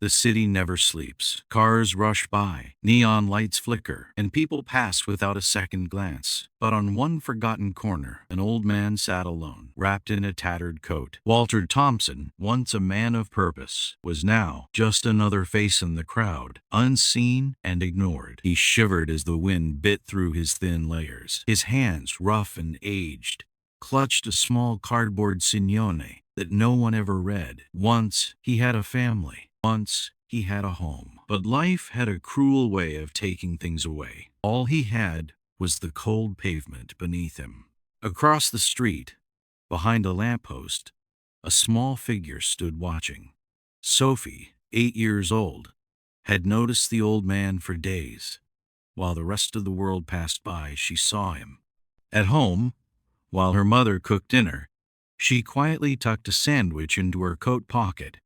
The city never sleeps. Cars rush by, neon lights flicker, and people pass without a second glance. But on one forgotten corner, an old man sat alone, wrapped in a tattered coat. Walter Thompson, once a man of purpose, was now just another face in the crowd, unseen and ignored. He shivered as the wind bit through his thin layers. His hands, rough and aged, clutched a small cardboard signone that no one ever read. Once he had a family. Once he had a home. But life had a cruel way of taking things away. All he had was the cold pavement beneath him. Across the street, behind a lamppost, a small figure stood watching. Sophie, 8 years old, had noticed the old man for days. While the rest of the world passed by, she saw him. At home, while her mother cooked dinner, she quietly tucked a sandwich into her coat pocket.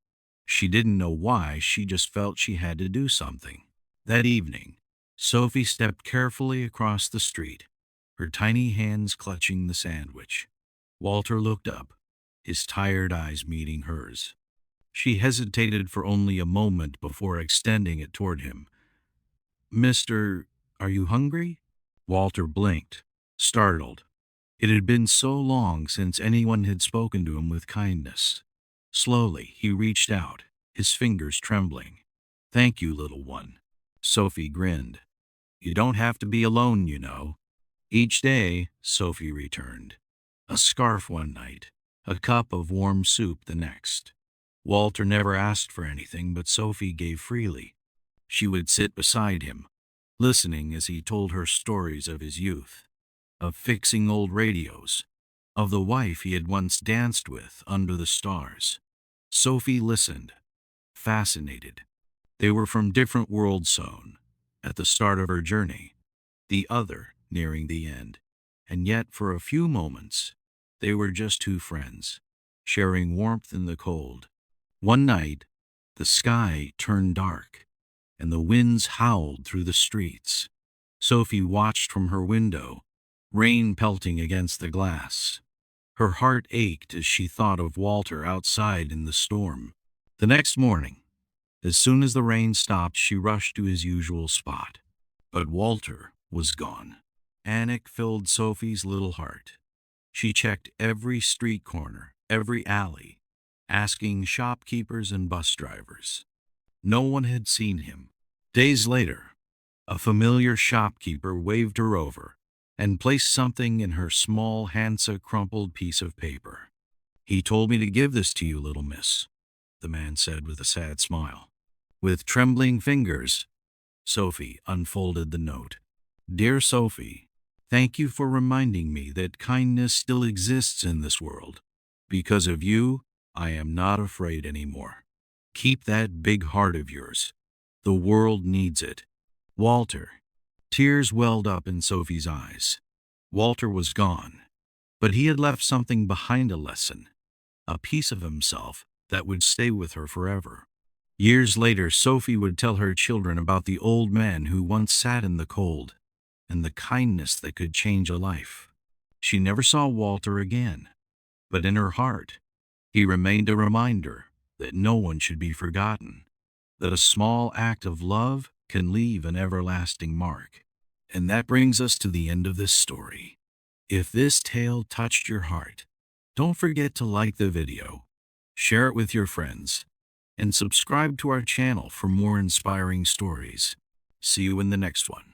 She didn't know why, she just felt she had to do something. That evening, Sophie stepped carefully across the street, her tiny hands clutching the sandwich. Walter looked up, his tired eyes meeting hers. She hesitated for only a moment before extending it toward him. "Mister, are you hungry?" Walter blinked, startled. It had been so long since anyone had spoken to him with kindness. Slowly, he reached out, his fingers trembling. "Thank you, little one." Sophie grinned. "You don't have to be alone, you know." "Each day," Sophie returned. "A scarf one night, a cup of warm soup the next." Walter never asked for anything, but Sophie gave freely. She would sit beside him, listening as he told her stories of his youth, of fixing old radios, of the wife he had once danced with under the stars. Sophie listened, fascinated. They were from different worlds zone, at the start of her journey, the other nearing the end. And yet, for a few moments, they were just two friends, sharing warmth in the cold. One night, the sky turned dark, and the winds howled through the streets. Sophie watched from her window, rain pelting against the glass. Her heart ached as she thought of Walter outside in the storm. The next morning, as soon as the rain stopped, she rushed to his usual spot. But Walter was gone. Panic filled Sophie's little heart. She checked every street corner, every alley, asking shopkeepers and bus drivers. No one had seen him. Days later, a familiar shopkeeper waved her over and placed something in her small, handsome, crumpled piece of paper. "He told me to give this to you, little miss," the man said with a sad smile. With trembling fingers, Sophie unfolded the note. "Dear Sophie, thank you for reminding me that kindness still exists in this world. Because of you, I am not afraid anymore. Keep that big heart of yours. The world needs it. Walter." Tears welled up in Sophie's eyes. Walter was gone, but he had left something behind, a lesson, a piece of himself that would stay with her forever. Years later, Sophie would tell her children about the old man who once sat in the cold, and the kindness that could change a life. She never saw Walter again, but in her heart, he remained a reminder that no one should be forgotten, that a small act of love can leave an everlasting mark. And that brings us to the end of this story. If this tale touched your heart, don't forget to like the video, share it with your friends, and subscribe to our channel for more inspiring stories. See you in the next one.